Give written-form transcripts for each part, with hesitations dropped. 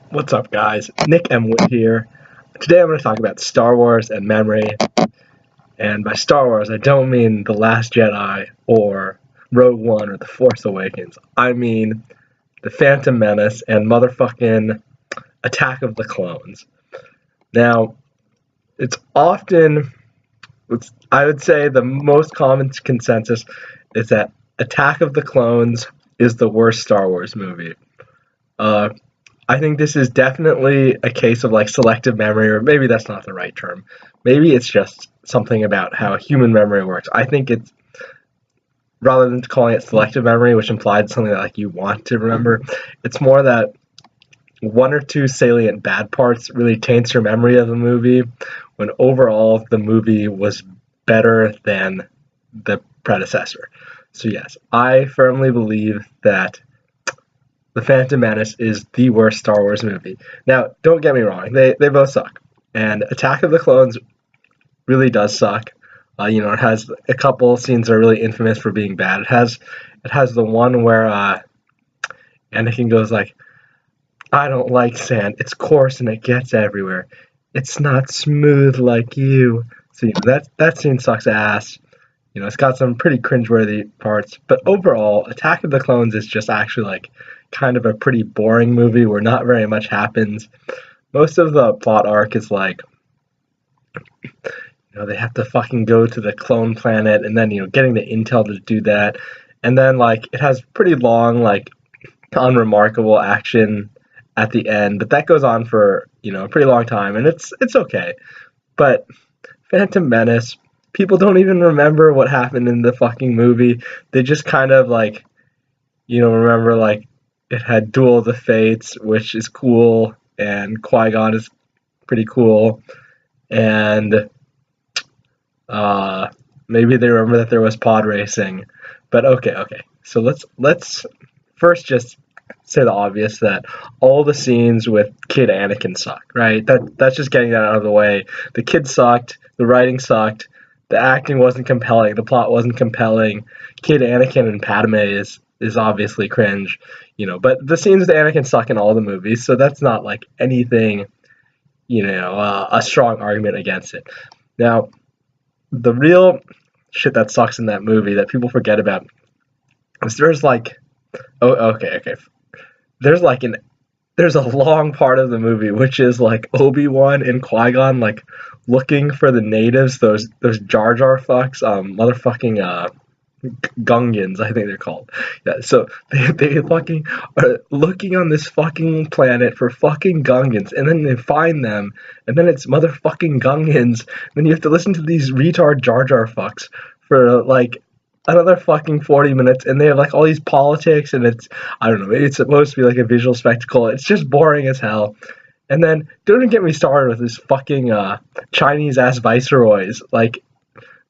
What's up, guys? Nick M. Wood here. Today I'm going to talk about Star Wars and memory. And by Star Wars, I don't mean The Last Jedi or Rogue One or The Force Awakens. I mean The Phantom Menace and motherfucking Attack of the Clones. Now, I would say the most common consensus is that Attack of the Clones is the worst Star Wars movie. I think this is definitely a case of like selective memory, or maybe that's not the right term. Maybe it's just something about how human memory works. I think it's rather than calling it selective memory, which implies something that like you want to remember, it's more that one or two salient bad parts really taints your memory of the movie when overall the movie was better than the predecessor. So yes, I firmly believe that The Phantom Menace is the worst Star Wars movie. Now, don't get me wrong, they both suck. And Attack of the Clones really does suck. It has a couple scenes that are really infamous for being bad. It has the one where Anakin goes like, "I don't like sand. It's coarse and it gets everywhere. It's not smooth like you." So that scene sucks ass. It's got some pretty cringeworthy parts, but overall, Attack of the Clones is just actually like kind of a pretty boring movie where not very much happens. Most of the plot arc is like, they have to fucking go to the clone planet and then, getting the intel to do that. And then, like, it has pretty long, like, unremarkable action at the end, but that goes on for, a pretty long time, and it's okay. But Phantom Menace, people don't even remember what happened in the fucking movie. They just kind of, like, remember, like, it had Duel of the Fates, which is cool, and Qui-Gon is pretty cool, and maybe they remember that there was pod racing. But okay. So let's first just say the obvious, that all the scenes with Kid Anakin suck, right? That's just getting that out of the way. The kid sucked, the writing sucked, the acting wasn't compelling, the plot wasn't compelling. Kid Anakin and Padme is obviously cringe, but the scenes with Anakin suck in all the movies, so that's not like anything, a strong argument against it. Now, the real shit that sucks in that movie that people forget about is there's like, there's a long part of the movie which is like Obi-Wan and Qui-Gon like looking for the natives, those Jar Jar fucks, motherfucking Gungans, I think they're called. Yeah, so they fucking are looking on this fucking planet for fucking Gungans, and then they find them, and then it's motherfucking Gungans. Then you have to listen to these retard Jar Jar fucks for like another fucking 40 minutes, and they have like all these politics, and I don't know, maybe it's supposed to be like a visual spectacle. It's just boring as hell. And then don't even get me started with this fucking Chinese ass viceroys. Like,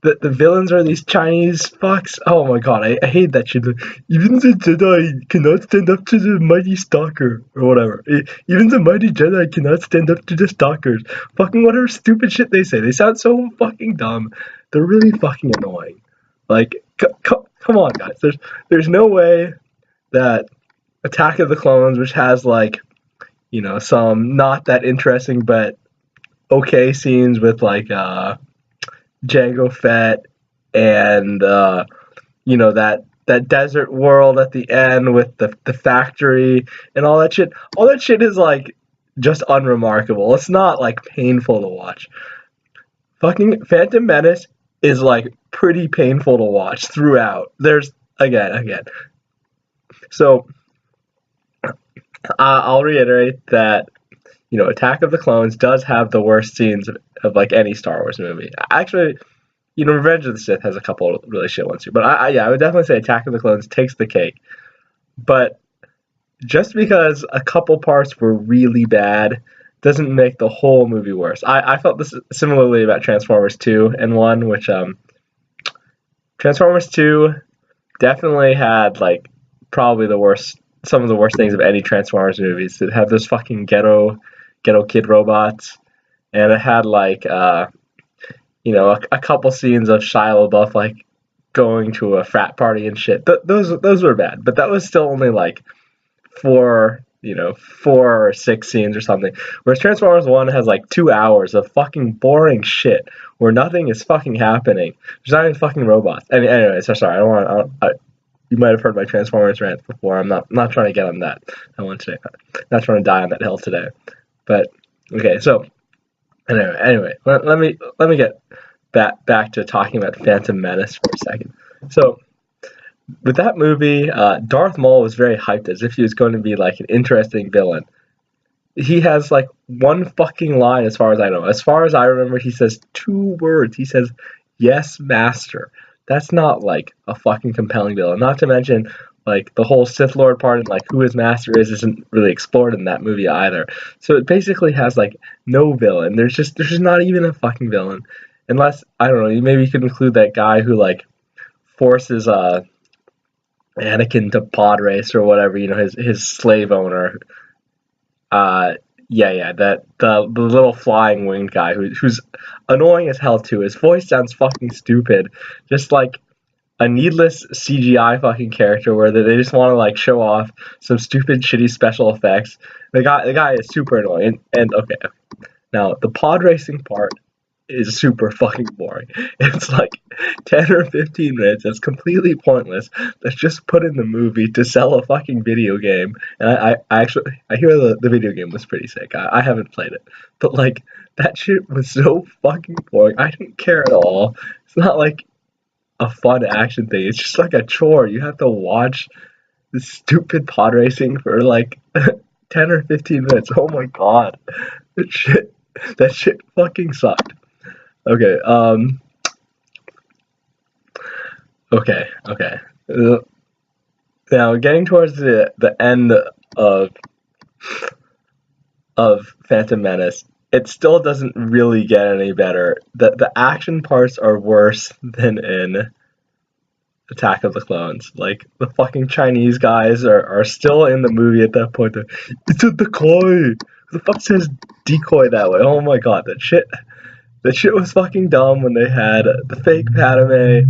the villains are these Chinese fucks. Oh my god, I hate that shit. Even the Jedi cannot stand up to the mighty stalker, or whatever. Even the mighty Jedi cannot stand up to the stalkers. Fucking whatever stupid shit they say. They sound so fucking dumb. They're really fucking annoying. Like, come on, guys. There's no way that Attack of the Clones, which has like, some not that interesting but okay scenes with like Jango Fett and that desert world at the end with the factory and all that shit. All that shit is like just unremarkable. It's not like painful to watch. Fucking Phantom Menace is like pretty painful to watch throughout. There's again. So I'll reiterate that Attack of the Clones does have the worst scenes of like any Star Wars movie. Actually, Revenge of the Sith has a couple of really shit ones too. But I would definitely say Attack of the Clones takes the cake. But just because a couple parts were really bad doesn't make the whole movie worse. I felt this similarly about Transformers 2 and 1, which Transformers 2 definitely had like probably some of the worst things of any Transformers movies. It had those fucking ghetto kid robots, and it had like a couple scenes of Shia LaBeouf like going to a frat party and shit. Those were bad, but that was still only like 4 4 or 6 scenes or something. Whereas Transformers 1 has like 2 hours of fucking boring shit where nothing is fucking happening. There's not even fucking robots. Anyway, so sorry. You might have heard my Transformers rant before. I'm not trying to get on that. I want to not trying to die on that hill today. But okay, so anyway, let me get back to talking about Phantom Menace for a second. So with that movie, Darth Maul was very hyped as if he was going to be like an interesting villain. He has like one fucking line, as far as I know. As far as I remember, he says 2 words. He says, "Yes, master." That's not like a fucking compelling villain. Not to mention, like the whole Sith Lord part and like who his master is isn't really explored in that movie either. So it basically has like no villain. There's just not even a fucking villain, unless I don't know. Maybe you could include that guy who like forces Anakin to pod race or whatever. His slave owner. Yeah, that the little flying winged guy who's annoying as hell too. His voice sounds fucking stupid, just like a needless CGI fucking character where they just want to like show off some stupid shitty special effects. The guy is super annoying. And okay, now the pod racing part is super fucking boring. It's like 10 or 15 minutes. That's completely pointless. That's just put in the movie to sell a fucking video game. And I hear the video game was pretty sick. I haven't played it. But like that shit was so fucking boring. I didn't care at all. It's not like a fun action thing. It's just like a chore. You have to watch this stupid pod racing for like 10 or 15 minutes. Oh my god. That shit fucking sucked. Okay, okay. Now getting towards the end of Phantom Menace, it still doesn't really get any better. The action parts are worse than in Attack of the Clones. Like the fucking Chinese guys are still in the movie at that point. It's a decoy. Who the fuck says decoy that way? Oh my god, that shit. That shit was fucking dumb when they had the fake Padme.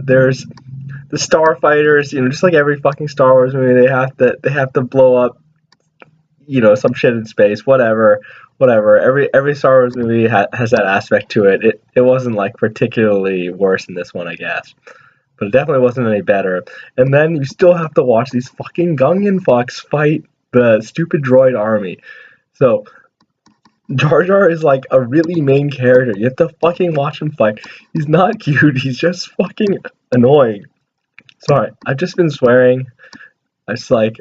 There's the starfighters. Just like every fucking Star Wars movie, they have to blow up, some shit in space. Whatever. Every Star Wars movie has that aspect to it. It wasn't like particularly worse in this one, I guess, but it definitely wasn't any better. And then you still have to watch these fucking Gungan fucks fight the stupid droid army. So Jar Jar is like a really main character. You have to fucking watch him fight. He's not cute. He's just fucking annoying. Sorry, I've just been swearing. It's like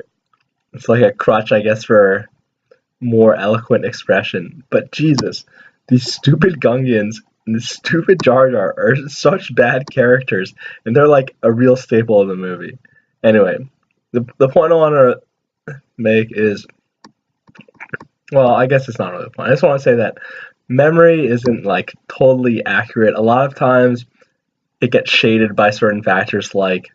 a crutch, I guess, for more eloquent expression. But Jesus, these stupid Gungans and this stupid Jar Jar are such bad characters, and they're like a real staple of the movie. Anyway, the point I want to make is, well, I guess it's not really the point. I just want to say that memory isn't like totally accurate. A lot of times it gets shaded by certain factors, like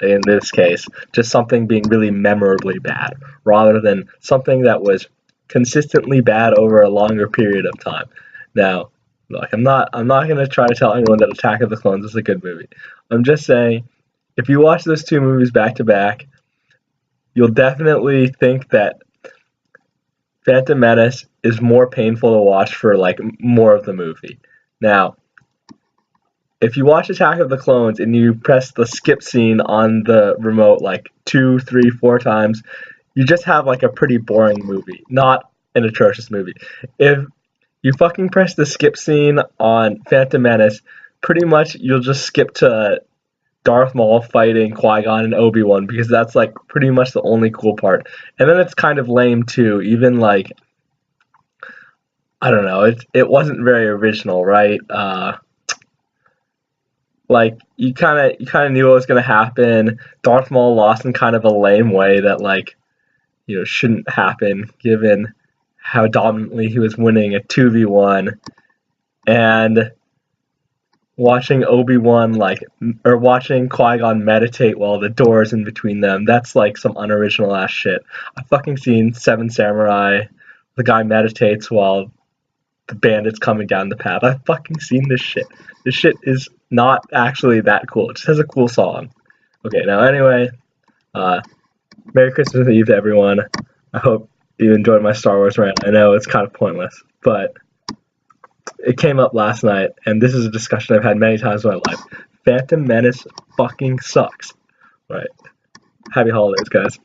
in this case, just something being really memorably bad, rather than something that was consistently bad over a longer period of time. Now, look, I'm not gonna try to tell anyone that Attack of the Clones is a good movie. I'm just saying, if you watch those two movies back to back, you'll definitely think that Phantom Menace is more painful to watch for like more of the movie. Now, if you watch Attack of the Clones and you press the skip scene on the remote like 2, 3, 4 times, you just have like a pretty boring movie, not an atrocious movie. If you fucking press the skip scene on Phantom Menace, pretty much you'll just skip to Darth Maul fighting Qui-Gon and Obi-Wan, because that's like pretty much the only cool part. And then it's kind of lame too, even like, I don't know, it wasn't very original, right? Like you kind of knew what was gonna happen. Darth Maul lost in kind of a lame way that like, shouldn't happen given how dominantly he was winning a 2v1, and watching Obi-Wan or watching Qui-Gon meditate while the door's in between them, that's like some unoriginal ass shit. I've fucking seen Seven Samurai, the guy meditates while the bandit's coming down the path. I've fucking seen this shit. This shit is not actually that cool. It just has a cool song. Okay, now anyway, Merry Christmas Eve to everyone. I hope you enjoyed my Star Wars rant. I know it's kind of pointless, but it came up last night, and this is a discussion I've had many times in my life. Phantom Menace fucking sucks. Right. Happy holidays, guys.